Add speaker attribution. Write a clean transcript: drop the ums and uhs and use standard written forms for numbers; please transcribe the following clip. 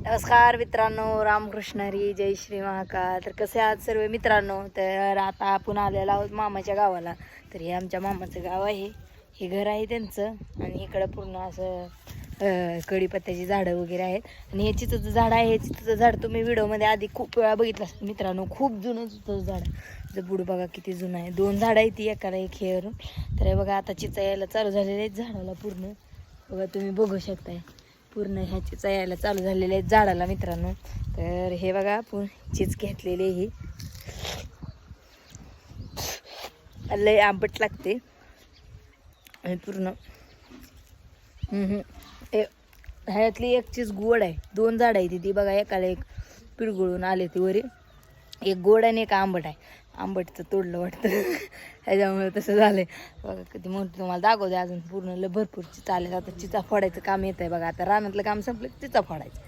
Speaker 1: नमस्कार मित्रांनो, रामकृष्ण हरी, जय श्री महाकाल. तर कसे आहात सर्व मित्रांनो. तर आता आपण आलेलो आहोत मामाच्या गावाला. तर हे आमच्या मामाचं गाव आहे, हे घर आहे त्यांचं. आणि इकडं पूर्ण असं कढीपत्त्याची झाडं वगैरे आहेत. आणि हे चिचचं झाड आहे. हे चिचचं झाड तुम्ही व्हिडिओमध्ये आधी खूप वेळा बघितलं असेल मित्रांनो. खूप जुनं चिचचं झाड आहे. बुड बघा किती जुनं आहे. 2 झाडं आहेत, ती एकाला एक हेरून. तर हे बघा आता चिचा यायला चालू झालेले आहेत झाडाला पूर्ण. बघा तुम्ही बघू शकताय पूर्ण ह्या चिचा यायला चालू झालेले आहेत झाडाला मित्रांनो. तर हे बघा चीच घेतलेली ही लय आंबट लागते आणि पूर्ण ह्यातली एक चीज गोड आहे. 2 झाड आहे ती बघा, एकाला एक पिरगुळून आले ती वरी. एक गोड आणि एक आंबट आहे. आंबटचं तोडलं वाटतं ह्याच्यामुळे तसं झालंय. बघा किती मोठं तुम्हाला दाखवते अजून पूर्ण भरपूर चिचा आले. आता चिचा फोडायचं काम येत आहे बघा. आता रानातलं काम संपलं चिचा फोडायचं.